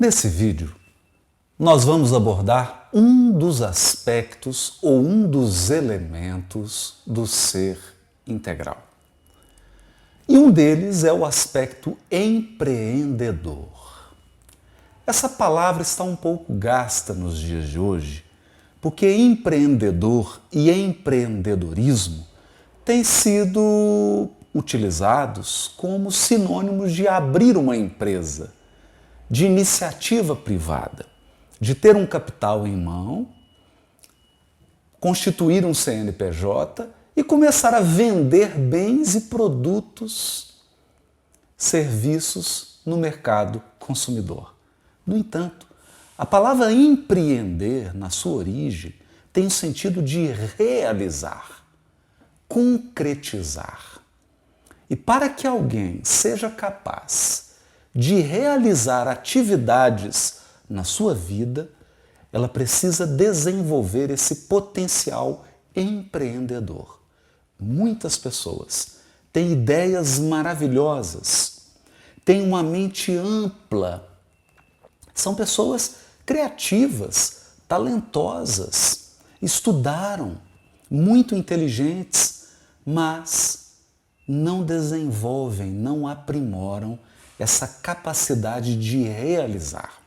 Nesse vídeo, nós vamos abordar um dos aspectos ou um dos elementos do ser integral. E um deles é o aspecto empreendedor. Essa palavra está um pouco gasta nos dias de hoje, porque empreendedor e empreendedorismo têm sido utilizados como sinônimos de abrir uma empresa, de iniciativa privada, de ter um capital em mão, constituir um CNPJ e começar a vender bens e produtos, serviços no mercado consumidor. No entanto, a palavra empreender, na sua origem, tem o sentido de realizar, concretizar. E para que alguém seja capaz de realizar atividades na sua vida, ela precisa desenvolver esse potencial empreendedor. Muitas pessoas têm ideias maravilhosas, têm uma mente ampla, são pessoas criativas, talentosas, estudaram, muito inteligentes, mas não desenvolvem, não aprimoram essa capacidade de realizar.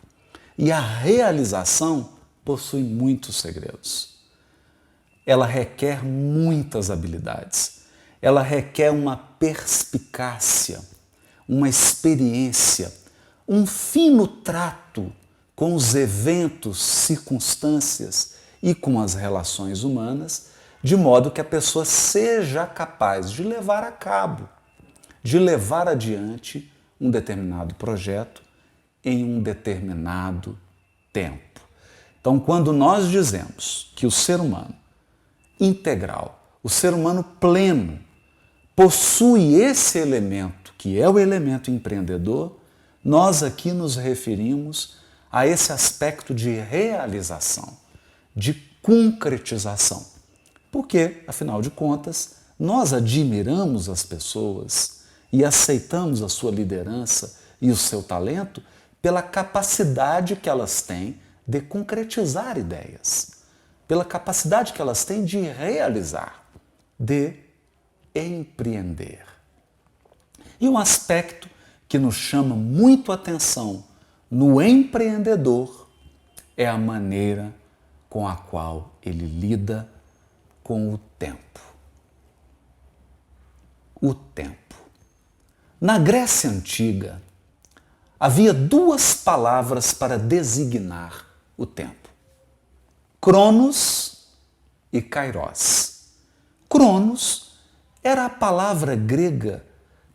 E a realização possui muitos segredos. Ela requer muitas habilidades. Ela requer uma perspicácia, uma experiência, um fino trato com os eventos, circunstâncias e com as relações humanas, de modo que a pessoa seja capaz de levar a cabo, de levar adiante um determinado projeto em um determinado tempo. Então, quando nós dizemos que o ser humano integral, o ser humano pleno, possui esse elemento, que é o elemento empreendedor, nós aqui nos referimos a esse aspecto de realização, de concretização. Porque, afinal de contas, nós admiramos as pessoas e aceitamos a sua liderança e o seu talento pela capacidade que elas têm de concretizar ideias, pela capacidade que elas têm de realizar, de empreender. E um aspecto que nos chama muito a atenção no empreendedor é a maneira com a qual ele lida com o tempo. O tempo. Na Grécia Antiga, havia duas palavras para designar o tempo: Cronos e Kairos. Cronos era a palavra grega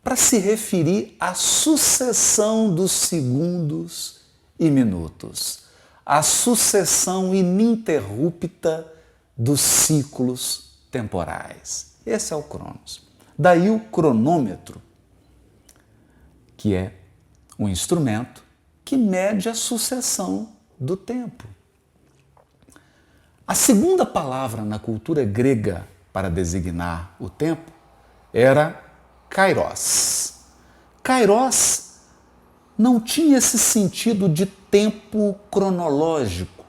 para se referir à sucessão dos segundos e minutos, à sucessão ininterrupta dos ciclos temporais. Esse é o Cronos. Daí o cronômetro, que é um instrumento que mede a sucessão do tempo. A segunda palavra na cultura grega para designar o tempo era Kairos. Kairos não tinha esse sentido de tempo cronológico,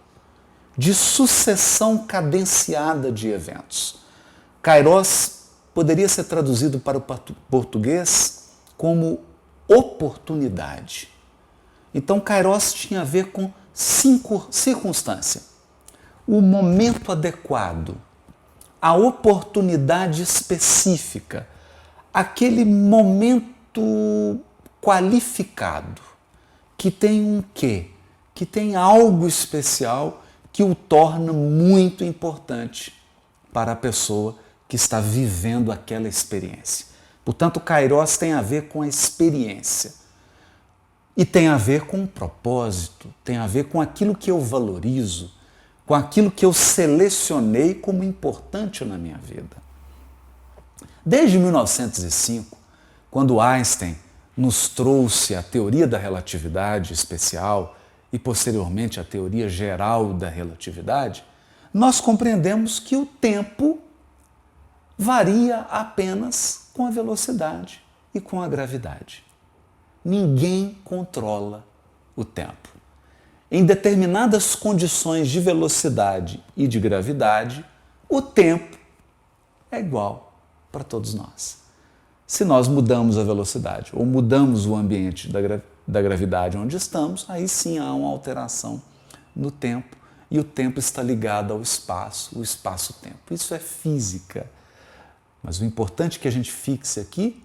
de sucessão cadenciada de eventos. Kairos poderia ser traduzido para o português como oportunidade. Então, Kairos tinha a ver com circunstância, o momento adequado, a oportunidade específica, aquele momento qualificado, que tem um quê? Que tem algo especial que o torna muito importante para a pessoa que está vivendo aquela experiência. Portanto, Kairos tem a ver com a experiência e tem a ver com o propósito, tem a ver com aquilo que eu valorizo, com aquilo que eu selecionei como importante na minha vida. Desde 1905, quando Einstein nos trouxe a teoria da relatividade especial e posteriormente a teoria geral da relatividade, nós compreendemos que o tempo varia apenas com a velocidade e com a gravidade. Ninguém controla o tempo. em determinadas condições de velocidade e de gravidade, o tempo é igual para todos nós. Se nós mudamos a velocidade ou mudamos o ambiente da gravidade onde estamos, aí sim há uma alteração no tempo e o tempo está ligado ao espaço, o espaço-tempo. Isso é física. Mas o importante que a gente fixe aqui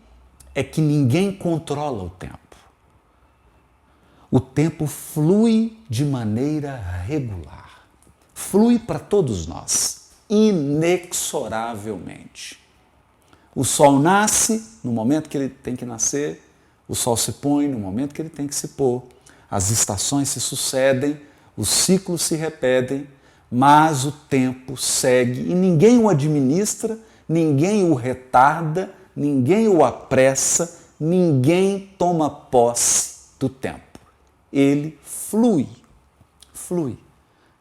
é que ninguém controla o tempo. O tempo flui de maneira regular. Flui para todos nós, inexoravelmente. O sol nasce no momento que ele tem que nascer, o sol se põe no momento que ele tem que se pôr, as estações se sucedem, os ciclos se repetem, mas o tempo segue e ninguém o administra, ninguém o retarda, ninguém o apressa, ninguém toma posse do tempo. Ele flui, flui.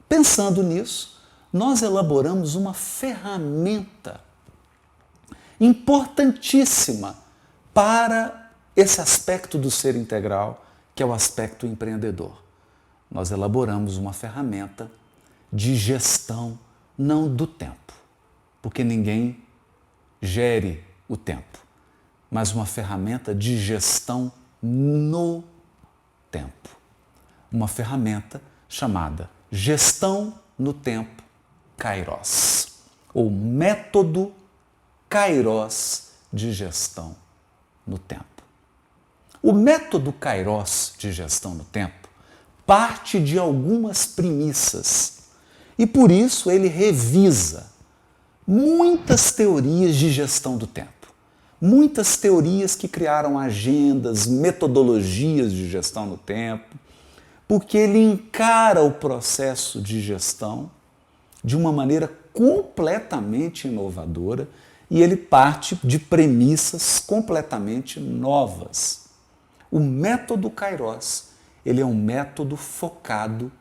Pensando nisso, nós elaboramos uma ferramenta importantíssima para esse aspecto do ser integral, que é o aspecto empreendedor. Nós elaboramos uma ferramenta de gestão, não do tempo, porque ninguém gere o tempo, mas uma ferramenta de gestão no tempo. Uma ferramenta chamada Gestão no Tempo Kairos, ou Método Kairos de Gestão no Tempo. O método Kairos de gestão no tempo parte de algumas premissas e por isso ele revisa muitas teorias de gestão do tempo, muitas teorias que criaram agendas, metodologias de gestão no tempo, porque ele encara o processo de gestão de uma maneira completamente inovadora e ele parte de premissas completamente novas. O método Kairos, ele é um método focado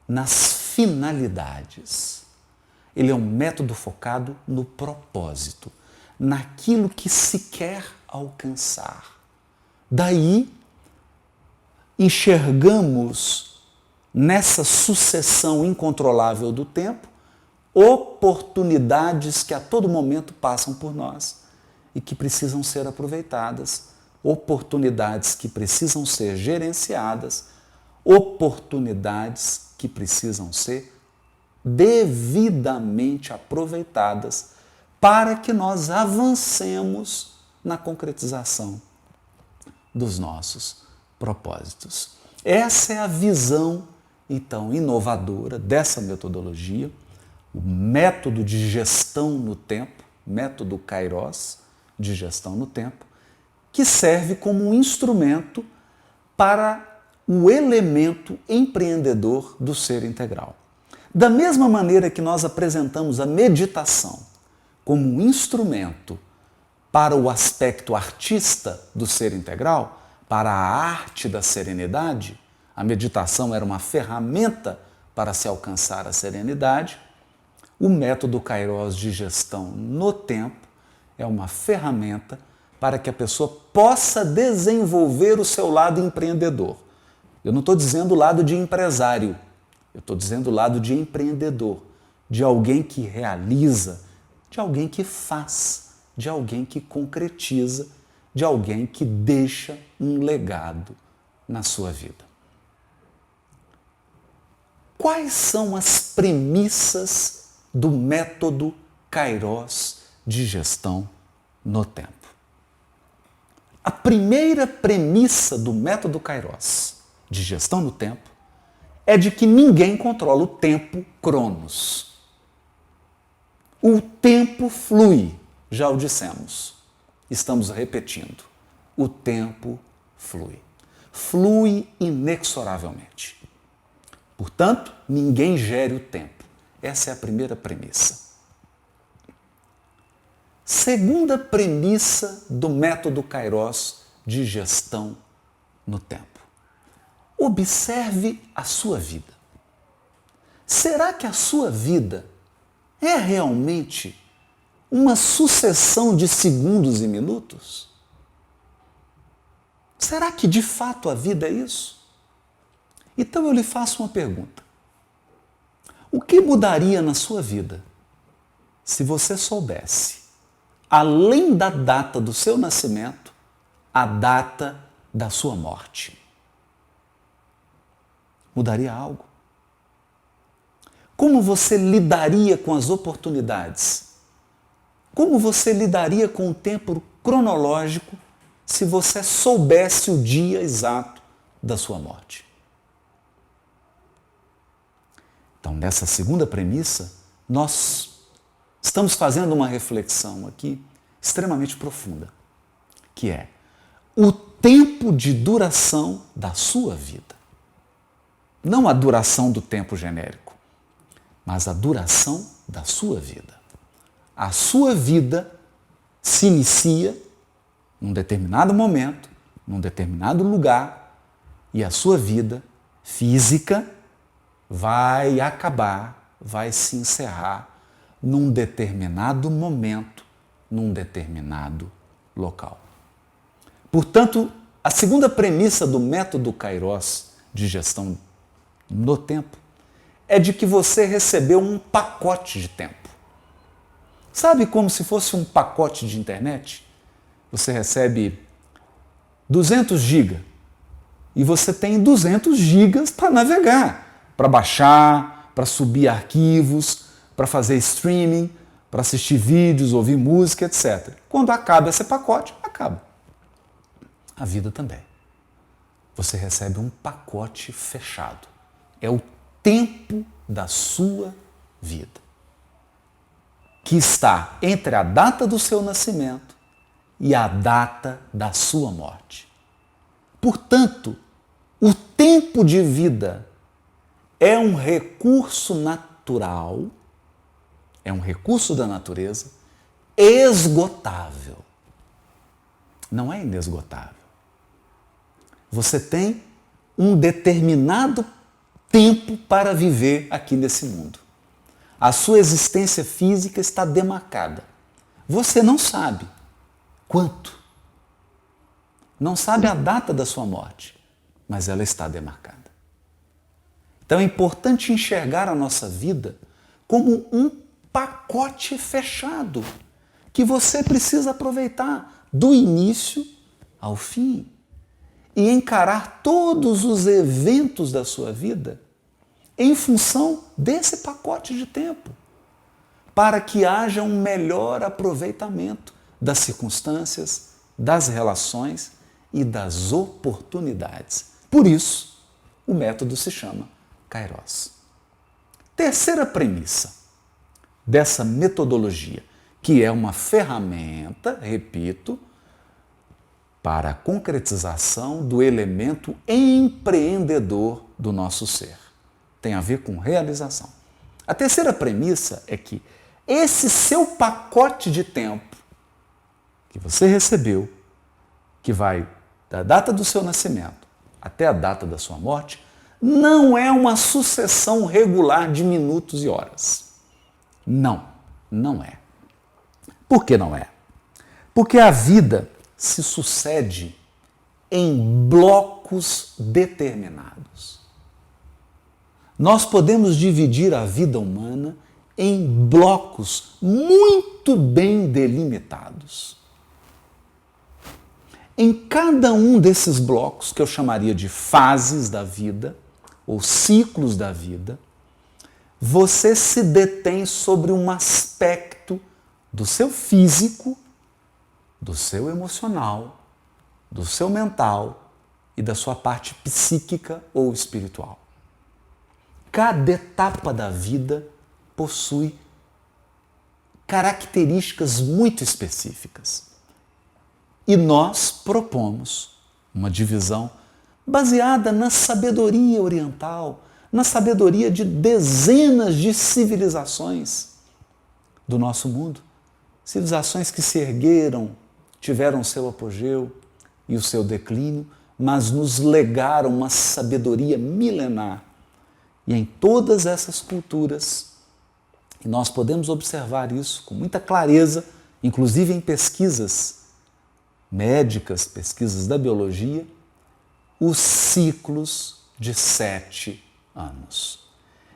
nas finalidades. Ele é um método focado no propósito, naquilo que se quer alcançar. Daí, enxergamos nessa sucessão incontrolável do tempo oportunidades que a todo momento passam por nós e que precisam ser aproveitadas, oportunidades que precisam ser gerenciadas, oportunidades que precisam ser devidamente aproveitadas para que nós avancemos na concretização dos nossos propósitos. Essa é a visão, então, inovadora dessa metodologia, o método de gestão no tempo, método Kairos de gestão no tempo, que serve como um instrumento para o elemento empreendedor do ser integral. Da mesma maneira que nós apresentamos a meditação como um instrumento para o aspecto artista do ser integral, para a arte da serenidade, a meditação era uma ferramenta para se alcançar a serenidade, o método Kairos de gestão no tempo é uma ferramenta para que a pessoa possa desenvolver o seu lado empreendedor. Eu não estou dizendo o lado de empresário, eu estou dizendo o lado de empreendedor, de alguém que realiza, de alguém que faz, de alguém que concretiza, de alguém que deixa um legado na sua vida. Quais são as premissas do método Kairos de gestão no tempo? A primeira premissa do método Kairos de gestão no tempo é de que ninguém controla o tempo Cronos. O tempo flui, já o dissemos. Estamos repetindo. O tempo flui. Flui inexoravelmente. Portanto, ninguém gere o tempo. Essa é a primeira premissa. Segunda premissa do método Kairos de gestão no tempo. Observe a sua vida. Será que a sua vida é realmente uma sucessão de segundos e minutos? Será que de fato a vida é isso? Então eu lhe faço uma pergunta. O que mudaria na sua vida se você soubesse, além da data do seu nascimento, a data da sua morte? Mudaria algo? Como você lidaria com as oportunidades? Como você lidaria com o tempo cronológico se você soubesse o dia exato da sua morte? Então, nessa segunda premissa, nós estamos fazendo uma reflexão aqui extremamente profunda, que é o tempo de duração da sua vida. Não a duração do tempo genérico, mas a duração da sua vida. A sua vida se inicia num determinado momento, num determinado lugar, e a sua vida física vai acabar, vai se encerrar num determinado momento, num determinado local. Portanto, a segunda premissa do método Kairos de gestão no tempo é de que você recebeu um pacote de tempo. Sabe, como se fosse um pacote de internet? Você recebe 200 GB e você tem 200 GB para navegar, para baixar, para subir arquivos, para fazer streaming, para assistir vídeos, ouvir música, etc. Quando acaba esse pacote, acaba. A vida também. Você recebe um pacote fechado. É o tempo da sua vida, que está entre a data do seu nascimento e a data da sua morte. Portanto, o tempo de vida é um recurso natural, é um recurso da natureza esgotável. Não é inesgotável. Você tem um determinado tempo para viver aqui nesse mundo. A sua existência física está demarcada. Você não sabe quanto. Não sabe a data da sua morte, mas ela está demarcada. Então é importante enxergar a nossa vida como um pacote fechado, que você precisa aproveitar do início ao fim e encarar todos os eventos da sua vida em função desse pacote de tempo, para que haja um melhor aproveitamento das circunstâncias, das relações e das oportunidades. Por isso, o método se chama Kairos. Terceira premissa dessa metodologia, que é uma ferramenta, repito, para a concretização do elemento empreendedor do nosso ser. Tem a ver com realização. A terceira premissa é que esse seu pacote de tempo que você recebeu, que vai da data do seu nascimento até a data da sua morte, não é uma sucessão regular de minutos e horas. Não, não é. Por que não é? Porque a vida se sucede em blocos determinados. Nós podemos dividir a vida humana em blocos muito bem delimitados. Em cada um desses blocos, que eu chamaria de fases da vida, ou ciclos da vida, você se detém sobre um aspecto do seu físico, do seu emocional, do seu mental e da sua parte psíquica ou espiritual. Cada etapa da vida possui características muito específicas. E nós propomos uma divisão baseada na sabedoria oriental, na sabedoria de dezenas de civilizações do nosso mundo. Civilizações que se ergueram, tiveram o seu apogeu e o seu declínio, mas nos legaram uma sabedoria milenar. E em todas essas culturas, e nós podemos observar isso com muita clareza, inclusive em pesquisas médicas, pesquisas da biologia, os ciclos de 7 anos.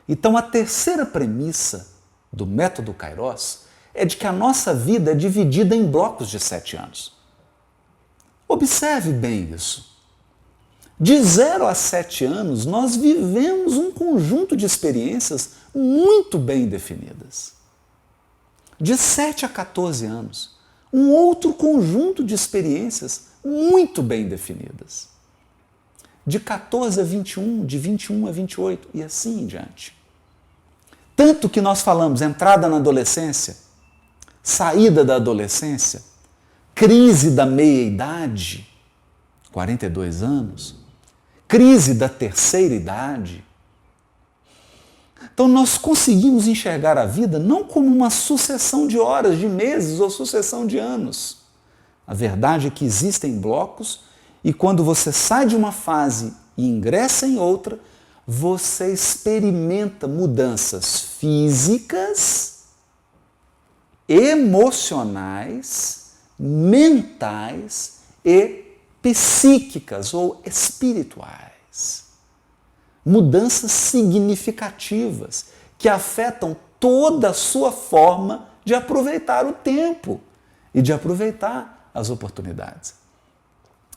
Então, a terceira premissa do método Kairos é de que a nossa vida é dividida em blocos de 7 anos. Observe bem isso. De 0 a 7 anos, nós vivemos um conjunto de experiências muito bem definidas. De 7 a 14 anos, um outro conjunto de experiências muito bem definidas. De 14 a 21, de 21 a 28 e assim em diante. Tanto que nós falamos entrada na adolescência, saída da adolescência, crise da meia-idade, 42 anos, crise da terceira idade. Então nós conseguimos enxergar a vida não como uma sucessão de horas, de meses ou sucessão de anos. A verdade é que existem blocos e quando você sai de uma fase e ingressa em outra, você experimenta mudanças físicas, emocionais, mentais e psíquicas ou espirituais. Mudanças significativas que afetam toda a sua forma de aproveitar o tempo e de aproveitar as oportunidades.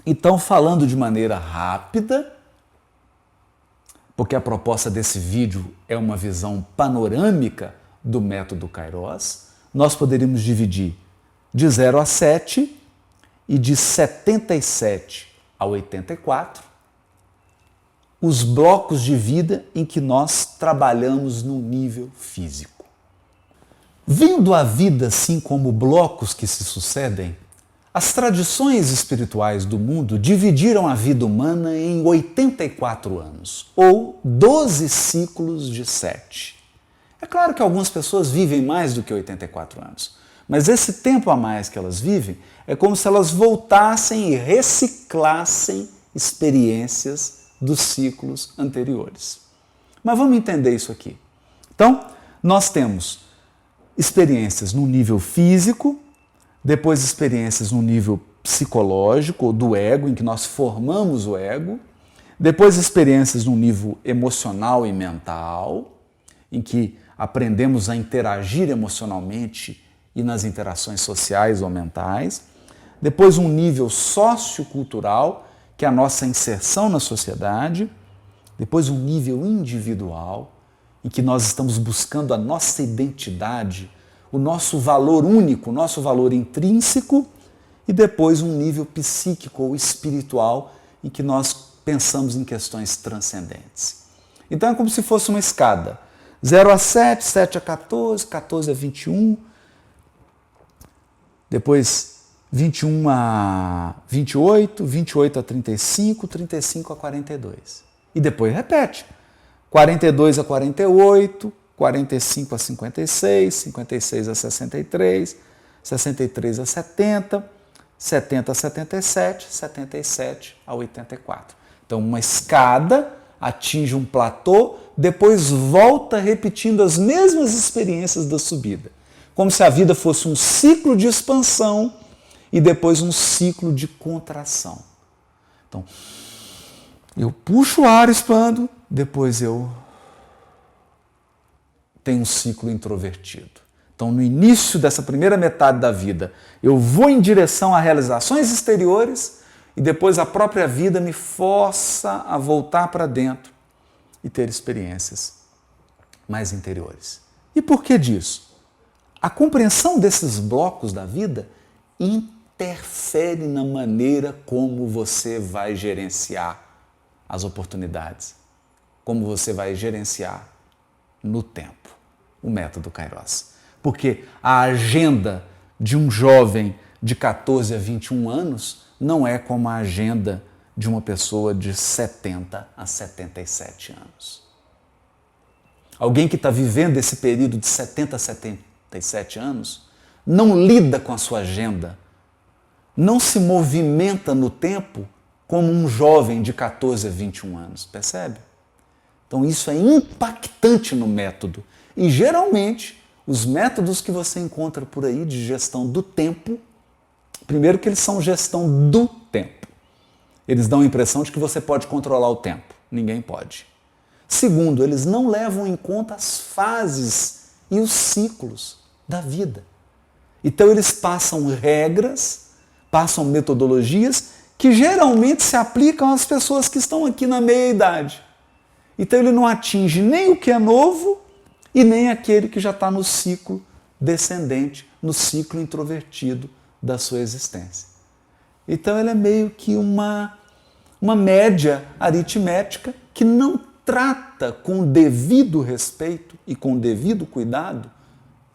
Então, falando de maneira rápida, porque a proposta desse vídeo é uma visão panorâmica do método Kairos, nós poderíamos dividir de 0 a 7 e de 77 a 84 os blocos de vida em que nós trabalhamos no nível físico. Vendo a vida assim como blocos que se sucedem, as tradições espirituais do mundo dividiram a vida humana em 84 anos, ou 12 ciclos de 7. É claro que algumas pessoas vivem mais do que 84 anos, mas esse tempo a mais que elas vivem é como se elas voltassem e reciclassem experiências dos ciclos anteriores. Mas vamos entender isso aqui. Então, nós temos experiências no nível físico, depois experiências no nível psicológico, ou do ego, em que nós formamos o ego, depois experiências no nível emocional e mental, em que aprendemos a interagir emocionalmente e nas interações sociais ou mentais, depois um nível sociocultural, que é a nossa inserção na sociedade, depois um nível individual, em que nós estamos buscando a nossa identidade, o nosso valor único, o nosso valor intrínseco, e depois um nível psíquico ou espiritual, em que nós pensamos em questões transcendentes. Então é como se fosse uma escada. 0 a 7, 7 a 14, 14 a 21, depois 21 a 28, 28 a 35, 35 a 42. E depois repete. 42 a 48, 45 a 56, 56 a 63, 63 a 70, 70 a 77, 77 a 84. Então, uma escada atinge um platô, depois volta repetindo as mesmas experiências da subida. Como se a vida fosse um ciclo de expansão e depois um ciclo de contração. Então, eu puxo o ar, expando, depois eu tenho um ciclo introvertido. Então, no início dessa primeira metade da vida, eu vou em direção a realizações exteriores e depois a própria vida me força a voltar para dentro e ter experiências mais interiores. E por que disso? A compreensão desses blocos da vida interfere na maneira como você vai gerenciar as oportunidades, como você vai gerenciar no tempo o método Kairos. Porque a agenda de um jovem de 14 a 21 anos não é como a agenda de uma pessoa de 70 a 77 anos. Alguém que está vivendo esse período de 70 a 77 anos não lida com a sua agenda, não se movimenta no tempo como um jovem de 14 a 21 anos, percebe? Então isso é impactante no método. E geralmente os métodos que você encontra por aí de gestão do tempo, primeiro que eles são gestão do tempo. Eles dão a impressão de que você pode controlar o tempo. Ninguém pode. Segundo, eles não levam em conta as fases e os ciclos da vida. Então eles passam regras, passam metodologias que geralmente se aplicam às pessoas que estão aqui na meia-idade. Então ele não atinge nem o que é novo e nem aquele que já está no ciclo descendente, no ciclo introvertido da sua existência. Então ele é meio que uma média aritmética que não trata com o devido respeito e com o devido cuidado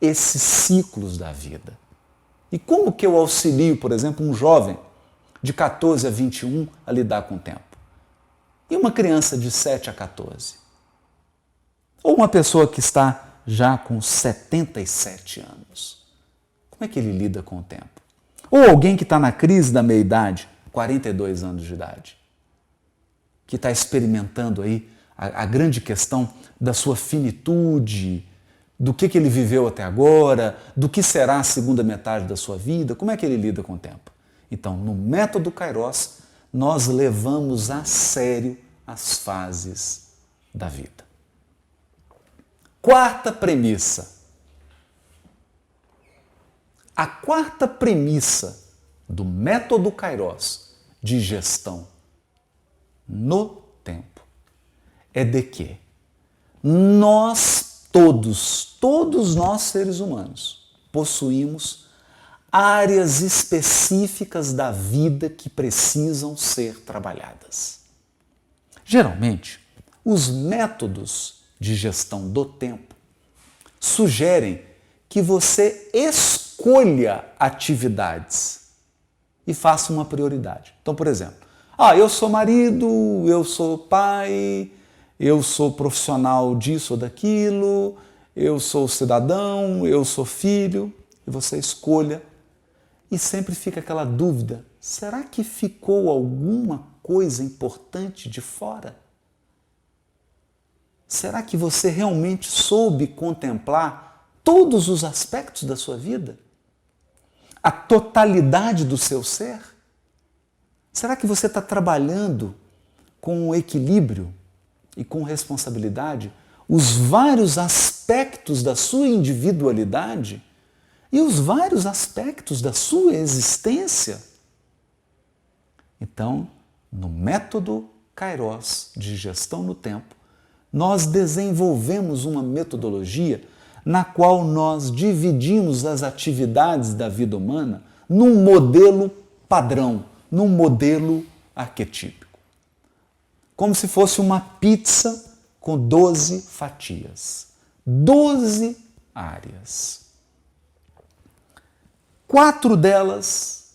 esses ciclos da vida. E como que eu auxilio, por exemplo, um jovem de 14 a 21 a lidar com o tempo? E uma criança de 7 a 14? Ou uma pessoa que está já com 77 anos? Como é que ele lida com o tempo? Ou alguém que está na crise da meia-idade, 42 anos de idade, que está experimentando aí a grande questão da sua finitude, do que ele viveu até agora, do que será a segunda metade da sua vida, como é que ele lida com o tempo? Então, no método Kairos, nós levamos a sério as fases da vida. Quarta premissa. A quarta premissa do método Kairos de gestão no tempo é de que nós todos nós seres humanos, possuímos áreas específicas da vida que precisam ser trabalhadas. Geralmente, os métodos de gestão do tempo sugerem que você escolha atividades e faça uma prioridade. Então, por exemplo, eu sou marido, eu sou pai, eu sou profissional disso ou daquilo, eu sou cidadão, eu sou filho, e você escolha. E sempre fica aquela dúvida, será que ficou alguma coisa importante de fora? Será que você realmente soube contemplar todos os aspectos da sua vida? A totalidade do seu ser? Será que você está trabalhando com equilíbrio e com responsabilidade os vários aspectos da sua individualidade e os vários aspectos da sua existência? Então, no método Kairos de gestão no tempo, nós desenvolvemos uma metodologia na qual nós dividimos as atividades da vida humana num modelo padrão, num modelo arquetípico. Como se fosse uma pizza com 12 fatias, 12 áreas. 4 delas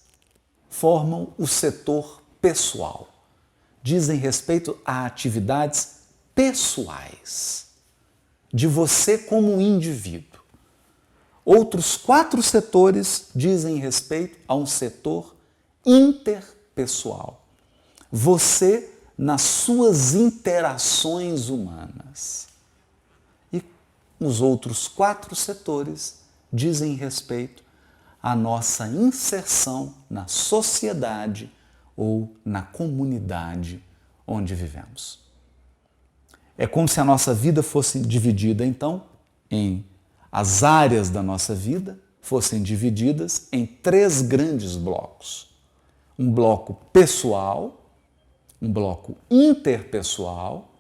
formam o setor pessoal, dizem respeito a atividades pessoais, de você como indivíduo. Outros 4 setores dizem respeito a um setor interpessoal. Você nas suas interações humanas. E os outros 4 setores dizem respeito à nossa inserção na sociedade ou na comunidade onde vivemos. É como se a nossa vida fosse dividida, então, as áreas da nossa vida fossem divididas em 3 grandes blocos. Um bloco pessoal, um bloco interpessoal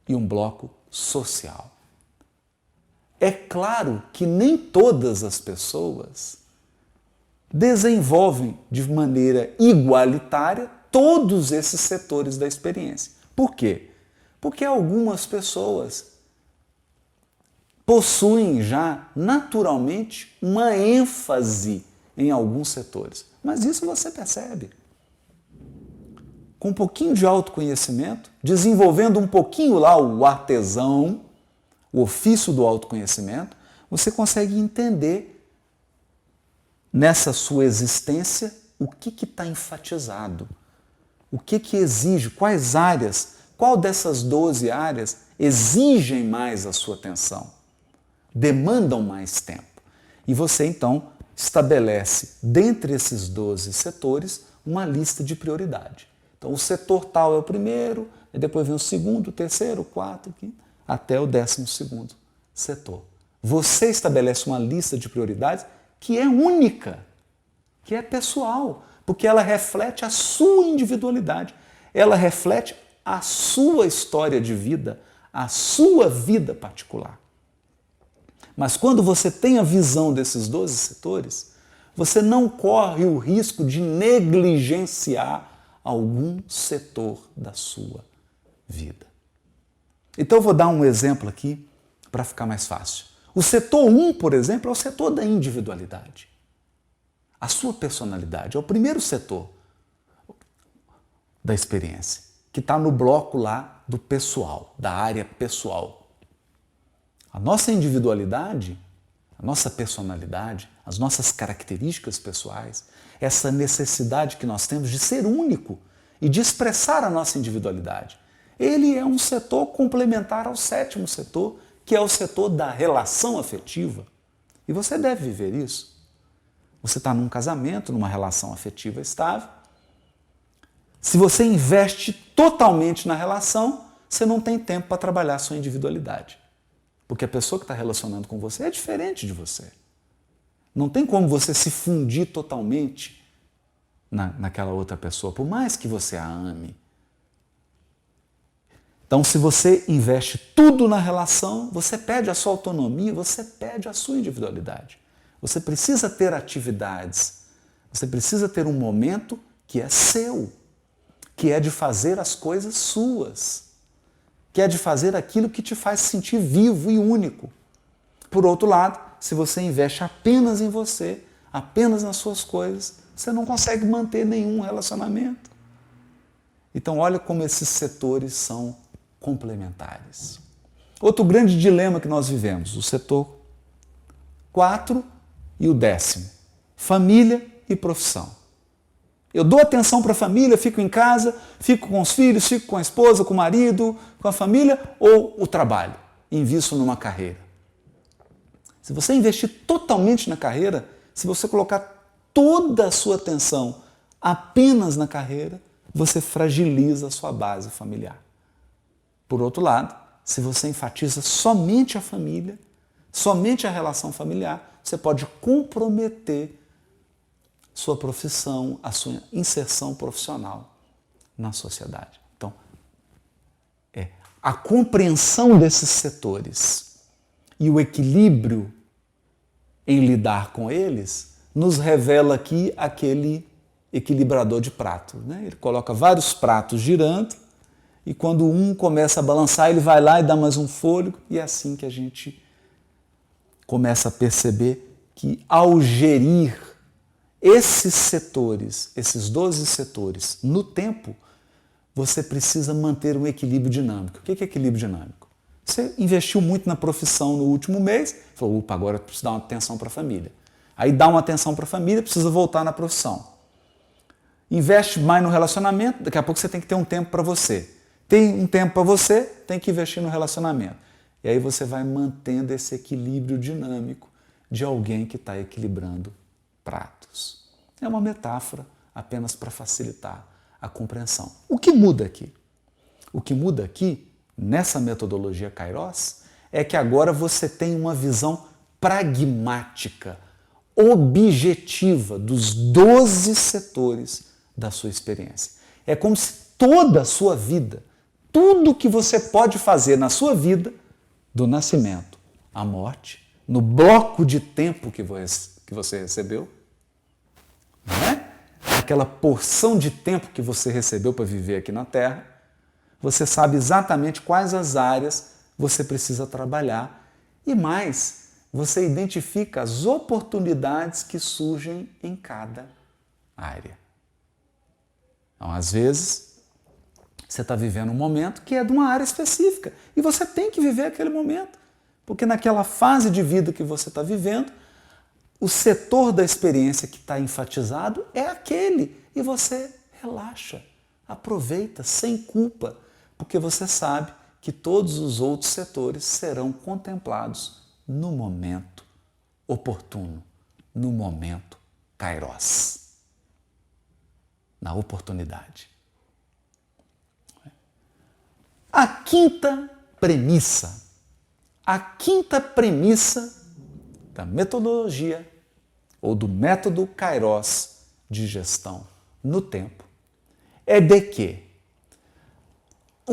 e um bloco social. É claro que nem todas as pessoas desenvolvem de maneira igualitária todos esses setores da experiência. Por quê? Porque algumas pessoas possuem já naturalmente uma ênfase em alguns setores. Mas isso você percebe. Com um pouquinho de autoconhecimento, desenvolvendo um pouquinho lá o artesão, o ofício do autoconhecimento, você consegue entender nessa sua existência o que está enfatizado, o que exige, quais áreas, qual dessas 12 áreas exigem mais a sua atenção, demandam mais tempo. E você então estabelece, dentre esses 12 setores, uma lista de prioridade. Então, o setor tal é o primeiro, e depois vem o segundo, o terceiro, o quarto, o quinto, até o 12º setor. Você estabelece uma lista de prioridades que é única, que é pessoal, porque ela reflete a sua individualidade, ela reflete a sua história de vida, a sua vida particular. Mas quando você tem a visão desses 12 setores, você não corre o risco de negligenciar algum setor da sua vida. Então eu vou dar um exemplo aqui para ficar mais fácil. O setor 1, por exemplo, é o setor da individualidade. A sua personalidade é o primeiro setor da experiência, que está no bloco lá do pessoal, da área pessoal. A nossa individualidade, a nossa personalidade, as nossas características pessoais, essa necessidade que nós temos de ser único e de expressar a nossa individualidade, ele é um setor complementar ao 7º setor, que é o setor da relação afetiva. E você deve viver isso. Você está num casamento, numa relação afetiva estável. Se você investe totalmente na relação, você não tem tempo para trabalhar a sua individualidade. Porque a pessoa que está relacionando com você é diferente de você. Não tem como você se fundir totalmente naquela outra pessoa, por mais que você a ame. Então, se você investe tudo na relação, você perde a sua autonomia, você perde a sua individualidade. Você precisa ter atividades, você precisa ter um momento que é seu, que é de fazer as coisas suas, que é de fazer aquilo que te faz sentir vivo e único. Por outro lado, se você investe apenas em você, apenas nas suas coisas, você não consegue manter nenhum relacionamento. Então, olha como esses setores são complementares. Outro grande dilema que nós vivemos, o setor 4 e o 10º, família e profissão. Eu dou atenção para a família, fico em casa, fico com os filhos, fico com a esposa, com o marido, com a família, ou o trabalho, invisto numa carreira. Se você investir totalmente na carreira, se você colocar toda a sua atenção apenas na carreira, você fragiliza a sua base familiar. Por outro lado, se você enfatiza somente a família, somente a relação familiar, você pode comprometer sua profissão, a sua inserção profissional na sociedade. Então, a compreensão desses setores e o equilíbrio em lidar com eles nos revela aqui aquele equilibrador de pratos, né? Ele coloca vários pratos girando e quando um começa a balançar, ele vai lá e dá mais um fôlego, e é assim que a gente começa a perceber que ao gerir esses setores, esses 12 setores, no tempo, você precisa manter um equilíbrio dinâmico. O que é equilíbrio dinâmico? Você investiu muito na profissão no último mês, falou, opa, agora eu preciso dar uma atenção para a família. Aí dá uma atenção para a família, precisa voltar na profissão. Investe mais no relacionamento, daqui a pouco você tem que ter um tempo para você. Tem um tempo para você, tem que investir no relacionamento. E aí você vai mantendo esse equilíbrio dinâmico de alguém que está equilibrando pratos. É uma metáfora apenas para facilitar a compreensão. O que muda aqui? O que muda aqui, nessa metodologia Kairos, é que agora você tem uma visão pragmática, objetiva dos 12 setores da sua experiência. É como se toda a sua vida, tudo que você pode fazer na sua vida, do nascimento à morte, no bloco de tempo que você recebeu, não é? Aquela porção de tempo que você recebeu para viver aqui na Terra, você sabe exatamente quais as áreas você precisa trabalhar e mais, você identifica as oportunidades que surgem em cada área. Então, às vezes, você está vivendo um momento que é de uma área específica e você tem que viver aquele momento, porque naquela fase de vida que você está vivendo, o setor da experiência que está enfatizado é aquele e você relaxa, aproveita sem culpa, porque você sabe que todos os outros setores serão contemplados no momento oportuno, no momento Kairos, na oportunidade. A quinta premissa da metodologia ou do método Kairos de gestão no tempo é de que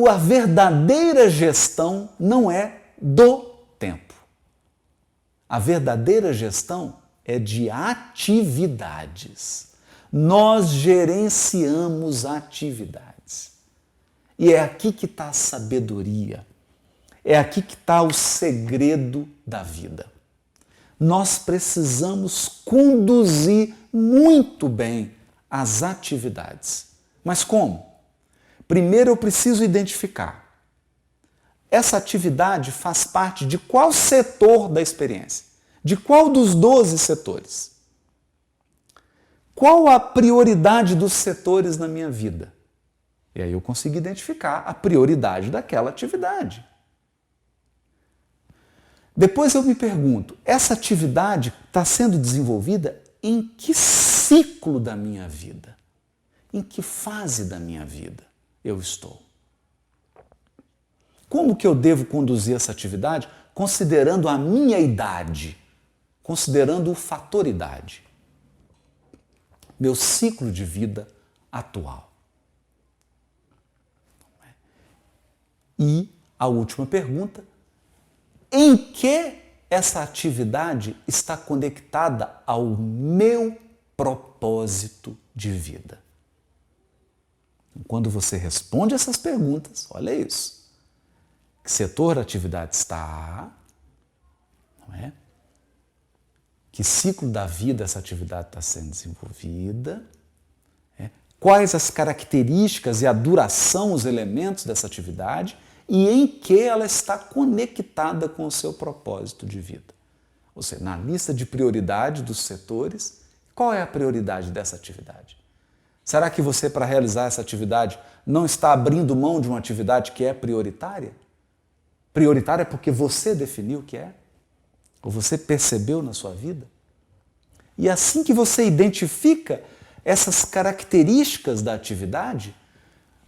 a verdadeira gestão não é do tempo. A verdadeira gestão é de atividades. Nós gerenciamos atividades. E é aqui que está a sabedoria. É aqui que está o segredo da vida. Nós precisamos conduzir muito bem as atividades. Mas como? Primeiro eu preciso identificar. Essa atividade faz parte de qual setor da experiência? De qual dos 12 setores? Qual a prioridade dos setores na minha vida? E aí eu consigo identificar a prioridade daquela atividade. Depois eu me pergunto, essa atividade está sendo desenvolvida em que ciclo da minha vida? Em que fase da minha vida eu estou? Como que eu devo conduzir essa atividade considerando a minha idade, considerando o fator idade? Meu ciclo de vida atual. E a última pergunta, em que essa atividade está conectada ao meu propósito de vida? Quando você responde essas perguntas, olha isso. Que setor da atividade está? Não é? Que ciclo da vida essa atividade está sendo desenvolvida? Quais as características e a duração, os elementos dessa atividade? E em que ela está conectada com o seu propósito de vida. Ou seja, na lista de prioridade dos setores, qual é a prioridade dessa atividade? Será que você, para realizar essa atividade, não está abrindo mão de uma atividade que é prioritária? Prioritária porque você definiu que é? Ou você percebeu na sua vida? E assim que você identifica essas características da atividade,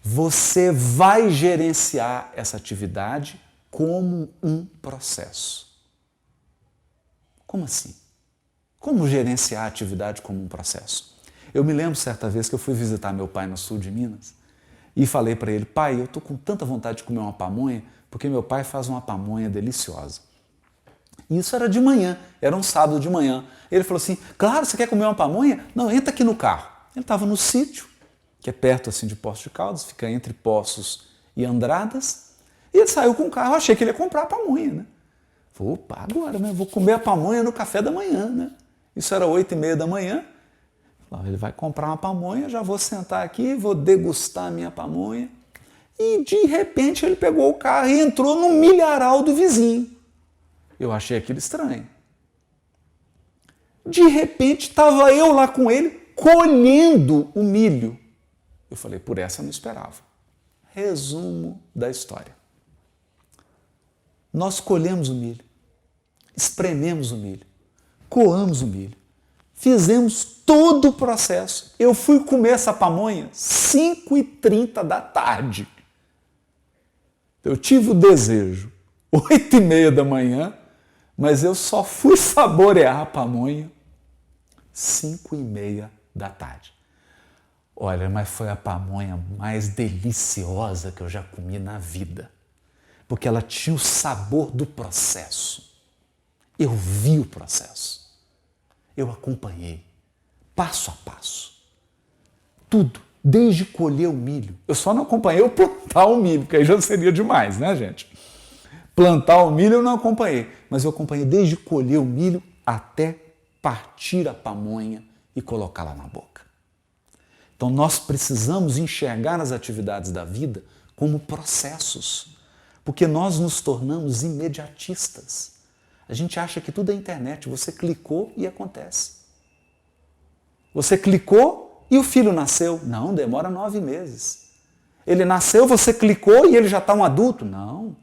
você vai gerenciar essa atividade como um processo. Como assim? Como gerenciar a atividade como um processo? Eu me lembro certa vez que eu fui visitar meu pai no sul de Minas e falei para ele, pai, eu estou com tanta vontade de comer uma pamonha porque meu pai faz uma pamonha deliciosa. E isso era de manhã, era um sábado de manhã. Ele falou assim, claro, você quer comer uma pamonha? Não, entra aqui no carro. Ele estava no sítio, que é perto assim de Poços de Caldas, fica entre Poços e Andradas, e ele saiu com o carro, eu achei que ele ia comprar a pamonha, né? Falei, opa, agora, né? Vou comer a pamonha no café da manhã, né? Isso era 8h30 da manhã. Ele vai comprar uma pamonha, já vou sentar aqui, vou degustar a minha pamonha. E de repente ele pegou o carro e entrou no milharal do vizinho. Eu achei aquilo estranho. De repente estava eu lá com ele, colhendo o milho. Eu falei, por essa eu não esperava. Resumo da história. Nós colhemos o milho, esprememos o milho, coamos o milho, fizemos todo o processo. Eu fui comer essa pamonha 5h30 da tarde. Eu tive o desejo, 8h30 da manhã, mas eu só fui saborear a pamonha 5h30 da tarde. Olha, mas foi a pamonha mais deliciosa que eu já comi na vida. Porque ela tinha o sabor do processo. Eu vi o processo. Eu acompanhei, passo a passo. Tudo, desde colher o milho. Eu só não acompanhei o plantar o milho, porque aí já seria demais, né, gente? Plantar o milho eu não acompanhei, mas eu acompanhei desde colher o milho até partir a pamonha e colocá-la na boca. Então nós precisamos enxergar as atividades da vida como processos, porque nós nos tornamos imediatistas. A gente acha que tudo é internet, você clicou e acontece. Você clicou e o filho nasceu. Não, demora 9 meses. Ele nasceu, você clicou e ele já está um adulto. Não,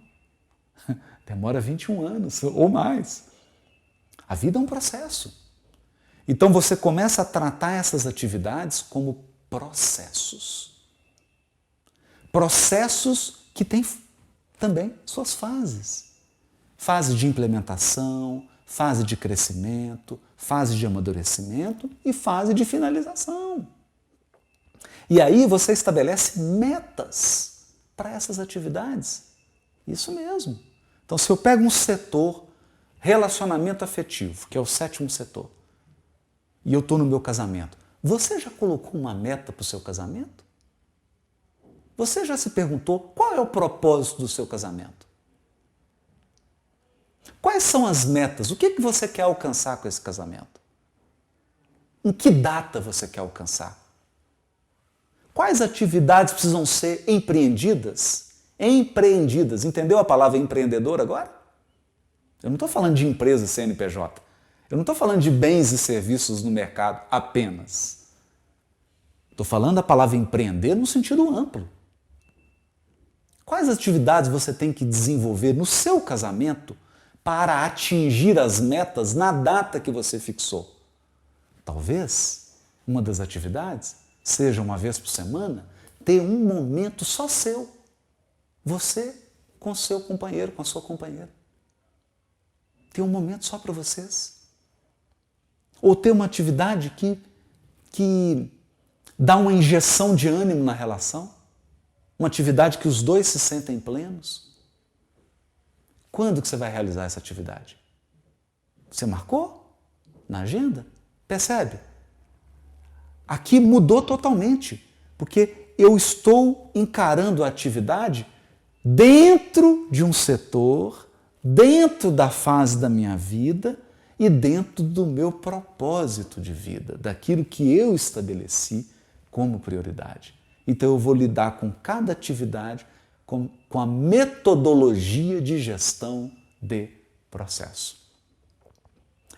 demora 21 anos ou mais. A vida é um processo. Então você começa a tratar essas atividades como processos. Processos que têm também suas fases. Fase de implementação, fase de crescimento, fase de amadurecimento e fase de finalização. E aí você estabelece metas para essas atividades. Isso mesmo. Então, se eu pego um setor, relacionamento afetivo, que é o 7º setor, e eu estou no meu casamento, você já colocou uma meta para o seu casamento? Você já se perguntou qual é o propósito do seu casamento? Quais são as metas? O que você quer alcançar com esse casamento? Em que data você quer alcançar? Quais atividades precisam ser empreendidas? Empreendidas. Entendeu a palavra empreendedor agora? Eu não estou falando de empresa CNPJ. Eu não estou falando de bens e serviços no mercado apenas. Estou falando da palavra empreender no sentido amplo. Quais atividades você tem que desenvolver no seu casamento para atingir as metas na data que você fixou? Talvez uma das atividades seja uma vez por semana ter um momento só seu. Você com seu companheiro, com a sua companheira. Ter um momento só para vocês. Ou ter uma atividade que dá uma injeção de ânimo na relação. Uma atividade que os dois se sentem plenos. Quando que você vai realizar essa atividade? Você marcou na agenda? Percebe? Aqui mudou totalmente, porque eu estou encarando a atividade dentro de um setor, dentro da fase da minha vida e dentro do meu propósito de vida, daquilo que eu estabeleci como prioridade. Então eu vou lidar com cada atividade com a metodologia de gestão de processo.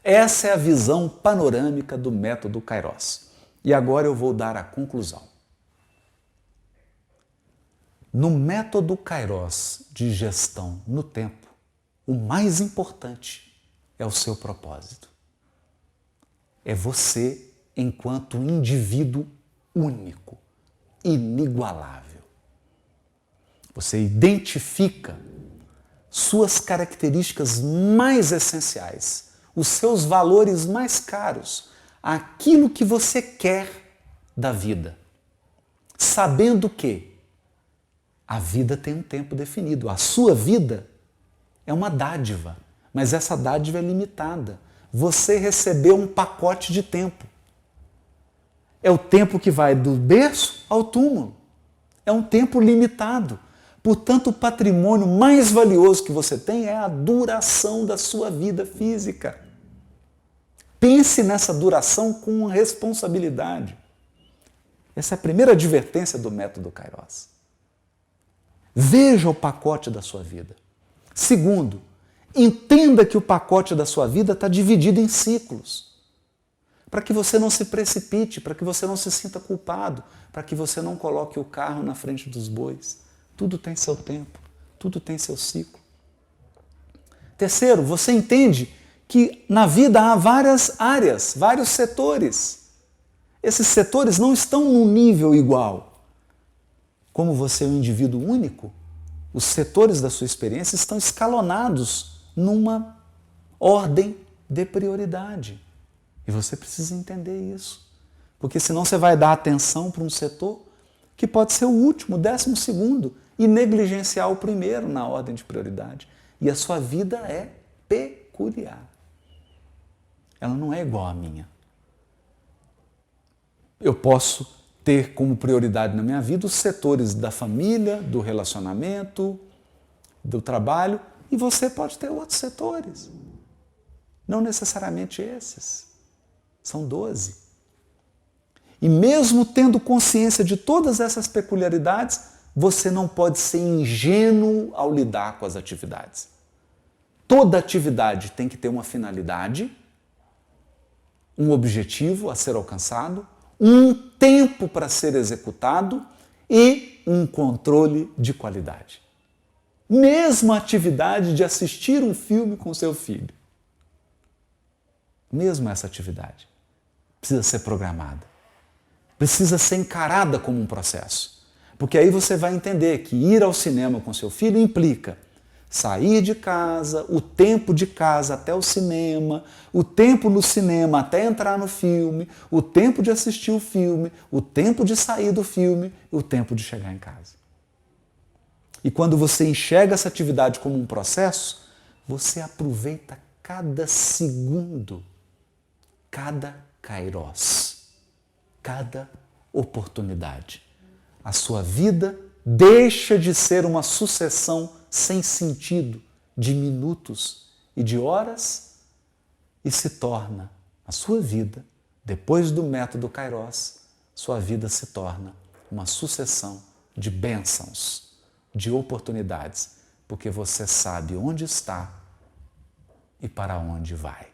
Essa é a visão panorâmica do método Kairos. E agora eu vou dar a conclusão. No método Kairos de gestão no tempo, o mais importante é o seu propósito. É você enquanto indivíduo único, inigualável. Você identifica suas características mais essenciais, os seus valores mais caros, aquilo que você quer da vida, sabendo que a vida tem um tempo definido. A sua vida é uma dádiva, mas essa dádiva é limitada. Você recebeu um pacote de tempo. É o tempo que vai do berço ao túmulo. É um tempo limitado. Portanto, o patrimônio mais valioso que você tem é a duração da sua vida física. Pense nessa duração com responsabilidade. Essa é a primeira advertência do método Kairos. Veja o pacote da sua vida. Segundo, entenda que o pacote da sua vida está dividido em ciclos. Para que você não se precipite, para que você não se sinta culpado, para que você não coloque o carro na frente dos bois. Tudo tem seu tempo, tudo tem seu ciclo. Terceiro, você entende que na vida há várias áreas, vários setores. Esses setores não estão num nível igual. Como você é um indivíduo único, os setores da sua experiência estão escalonados numa ordem de prioridade. E você precisa entender isso. Porque senão você vai dar atenção para um setor que pode ser o último, o 12º, e negligenciar o primeiro na ordem de prioridade. E a sua vida é peculiar. Ela não é igual à minha. Eu posso ter como prioridade na minha vida os setores da família, do relacionamento, do trabalho, e você pode ter outros setores. Não necessariamente esses. São 12. E mesmo tendo consciência de todas essas peculiaridades, você não pode ser ingênuo ao lidar com as atividades. Toda atividade tem que ter uma finalidade, um objetivo a ser alcançado, um tempo para ser executado e um controle de qualidade. Mesmo a atividade de assistir um filme com seu filho. Mesmo essa atividade precisa ser programada. Precisa ser encarada como um processo. Porque aí você vai entender que ir ao cinema com seu filho implica sair de casa, o tempo de casa até o cinema, o tempo no cinema até entrar no filme, o tempo de assistir o filme, o tempo de sair do filme e o tempo de chegar em casa. E quando você enxerga essa atividade como um processo, você aproveita cada segundo, cada kairos, cada oportunidade. A sua vida deixa de ser uma sucessão sem sentido de minutos e de horas e se torna a sua vida, depois do método Kairos, sua vida se torna uma sucessão de bênçãos, de oportunidades, porque você sabe onde está e para onde vai.